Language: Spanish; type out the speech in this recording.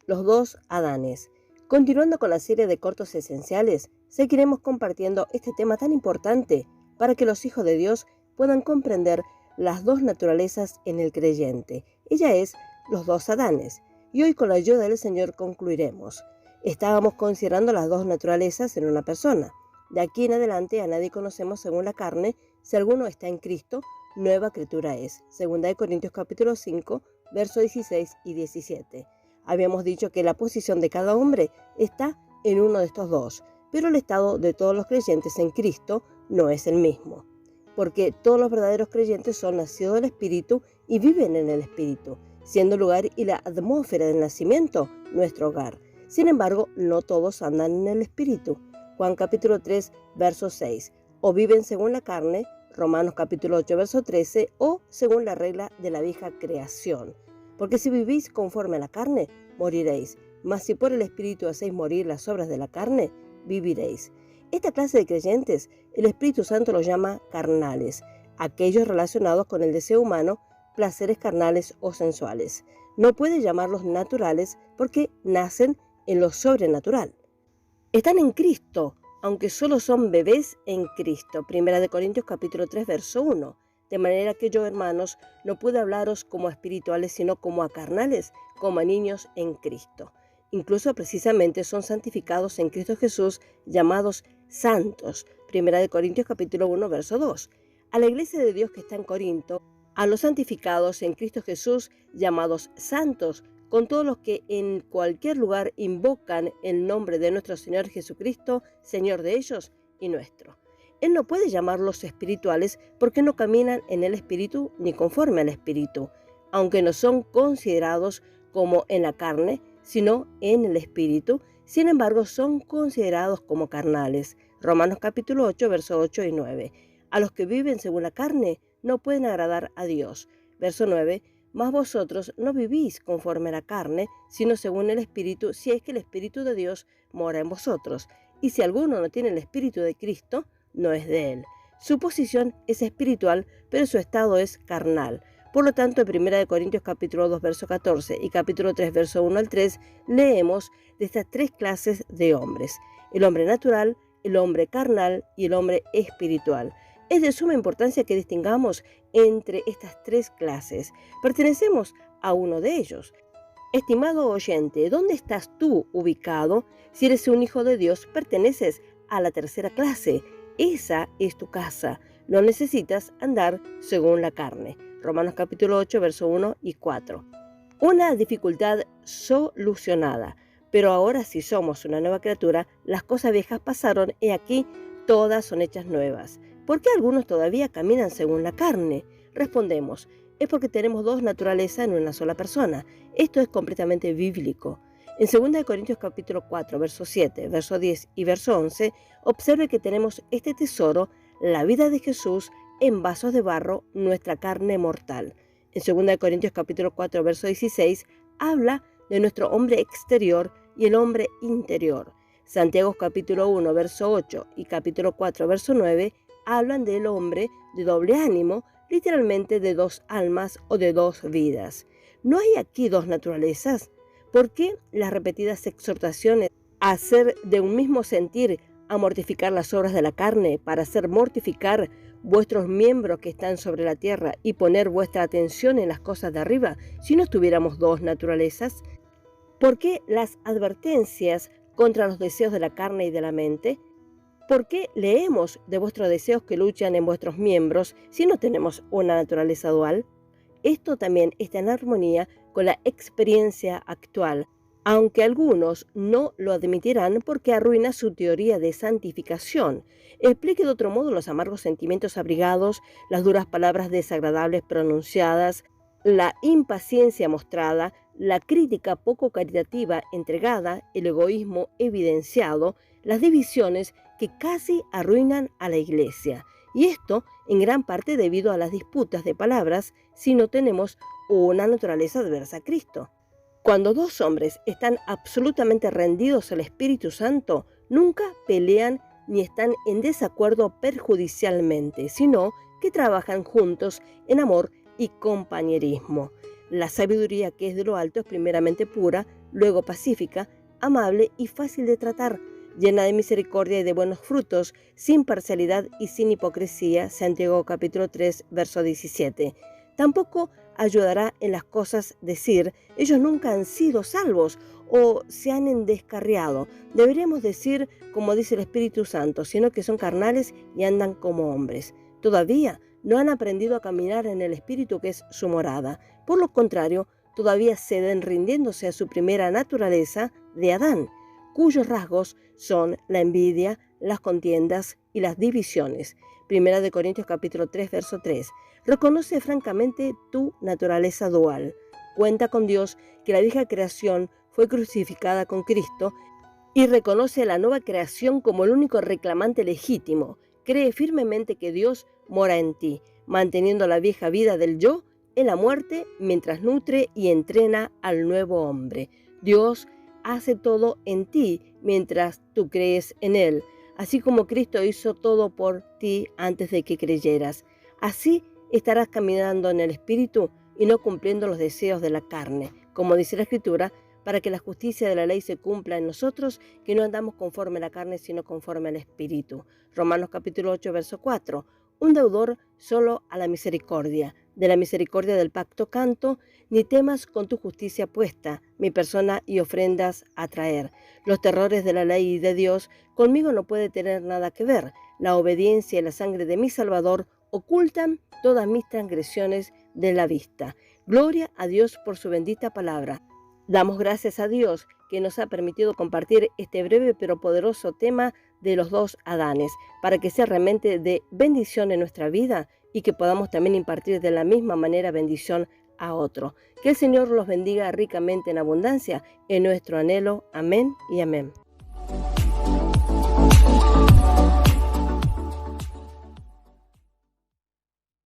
Los dos Adanes. Continuando con la serie de cortos esenciales, seguiremos compartiendo este tema tan importante para que los hijos de Dios puedan comprender las dos naturalezas en el creyente. Ella es los dos Adanes. Y hoy con la ayuda del Señor concluiremos. Estábamos considerando las dos naturalezas en una persona. De aquí en adelante a nadie conocemos según la carne. Si alguno está en Cristo, nueva criatura es. 2 Corintios capítulo 5, versos 16 y 17. Habíamos dicho que la posición de cada hombre está en uno de estos dos, pero el estado de todos los creyentes en Cristo no es el mismo, porque todos los verdaderos creyentes son nacidos del Espíritu y viven en el Espíritu, siendo el lugar y la atmósfera del nacimiento nuestro hogar. Sin embargo, no todos andan en el Espíritu. Juan capítulo 3, verso 6. O viven según la carne, Romanos capítulo 8, verso 13, o según la regla de la vieja creación. Porque si vivís conforme a la carne, moriréis. Mas si por el Espíritu hacéis morir las obras de la carne, viviréis. Esta clase de creyentes, el Espíritu Santo los llama carnales, aquellos relacionados con el deseo humano, placeres carnales o sensuales. No puede llamarlos naturales porque nacen en lo sobrenatural. Están en Cristo, aunque solo son bebés en Cristo. 1 Corintios capítulo 3, verso 1. De manera que yo, hermanos, no puedo hablaros como a espirituales, sino como a carnales, como a niños en Cristo. Incluso precisamente son santificados en Cristo Jesús, llamados santos. 1 Corintios capítulo 1, verso 2. A la iglesia de Dios que está en Corinto, a los santificados en Cristo Jesús, llamados santos, con todos los que en cualquier lugar invocan el nombre de nuestro Señor Jesucristo, Señor de ellos y nuestro. Él no puede llamarlos espirituales porque no caminan en el Espíritu ni conforme al Espíritu, aunque no son considerados como en la carne, sino en el Espíritu. Sin embargo, son considerados como carnales. Romanos capítulo 8, versos 8 y 9. A los que viven según la carne no pueden agradar a Dios. Verso 9. Mas vosotros no vivís conforme a la carne, sino según el Espíritu, si es que el Espíritu de Dios mora en vosotros. Y si alguno no tiene el Espíritu de Cristo, no es de él. Su posición es espiritual, pero su estado es carnal. Por lo tanto, en 1 Corintios capítulo 2, verso 14 y capítulo 3, verso 1 al 3, leemos de estas tres clases de hombres: el hombre natural, el hombre carnal y el hombre espiritual. Es de suma importancia que distingamos entre estas tres clases. Pertenecemos a uno de ellos. Estimado oyente, ¿dónde estás tú ubicado? Si eres un hijo de Dios, perteneces a la tercera clase. Esa es tu casa. No necesitas andar según la carne. Romanos capítulo 8, verso 1 y 4. Una dificultad solucionada. Pero ahora si somos una nueva criatura, las cosas viejas pasaron y aquí todas son hechas nuevas. ¿Por qué algunos todavía caminan según la carne? Respondemos, es porque tenemos dos naturalezas en una sola persona. Esto es completamente bíblico. En 2 Corintios capítulo 4, verso 7, verso 10 y verso 11, observe que tenemos este tesoro, la vida de Jesús, en vasos de barro, nuestra carne mortal. En 2 Corintios capítulo 4, verso 16, habla de nuestro hombre exterior y el hombre interior. Santiago capítulo 1, verso 8 y capítulo 4, verso 9, hablan del hombre de doble ánimo, literalmente de dos almas o de dos vidas. ¿No hay aquí dos naturalezas? ¿Por qué las repetidas exhortaciones a hacer de un mismo sentir, a mortificar las obras de la carne, para hacer mortificar vuestros miembros que están sobre la tierra y poner vuestra atención en las cosas de arriba, si no tuviéramos dos naturalezas? ¿Por qué las advertencias contra los deseos de la carne y de la mente? ¿Por qué leemos de vuestros deseos que luchan en vuestros miembros si no tenemos una naturaleza dual? Esto también está en armonía con la experiencia actual, aunque algunos no lo admitirán porque arruina su teoría de santificación. Explique de otro modo los amargos sentimientos abrigados, las duras palabras desagradables pronunciadas, la impaciencia mostrada, la crítica poco caritativa entregada, el egoísmo evidenciado, las divisiones que casi arruinan a la iglesia. Y esto en gran parte debido a las disputas de palabras si no tenemos una naturaleza adversa a Cristo. Cuando dos hombres están absolutamente rendidos al Espíritu Santo, nunca pelean ni están en desacuerdo perjudicialmente, sino que trabajan juntos en amor y compañerismo. La sabiduría que es de lo alto es primeramente pura, luego pacífica, amable y fácil de tratar, llena de misericordia y de buenos frutos, sin parcialidad y sin hipocresía. Santiago capítulo 3, verso 17. Tampoco ayudará en las cosas decir, ellos nunca han sido salvos o se han descarriado. Deberíamos decir, como dice el Espíritu Santo, sino que son carnales y andan como hombres. Todavía no han aprendido a caminar en el Espíritu que es su morada. Por lo contrario, todavía ceden rindiéndose a su primera naturaleza de Adán, cuyos rasgos son la envidia, las contiendas y las divisiones. Primera de Corintios capítulo 3, verso 3. Reconoce francamente tu naturaleza dual. Cuenta con Dios que la vieja creación fue crucificada con Cristo y reconoce a la nueva creación como el único reclamante legítimo. Cree firmemente que Dios mora en ti, manteniendo la vieja vida del yo en la muerte mientras nutre y entrena al nuevo hombre. Dios hace todo en ti mientras tú crees en Él, así como Cristo hizo todo por ti antes de que creyeras. Así estarás caminando en el Espíritu y no cumpliendo los deseos de la carne, como dice la Escritura, para que la justicia de la ley se cumpla en nosotros, que no andamos conforme a la carne, sino conforme al Espíritu. Romanos capítulo 8, verso 4. Un deudor solo a la misericordia. De la misericordia del pacto canto, ni temas con tu justicia puesta, mi persona y ofrendas a traer. Los terrores de la ley y de Dios conmigo no puede tener nada que ver. La obediencia y la sangre de mi Salvador ocultan todas mis transgresiones de la vista. Gloria a Dios por su bendita palabra. Damos gracias a Dios que nos ha permitido compartir este breve pero poderoso tema de los dos Adanes, para que sea realmente de bendición en nuestra vida y que podamos también impartir de la misma manera bendición a otro. Que el Señor los bendiga ricamente en abundancia en nuestro anhelo. Amén y amén.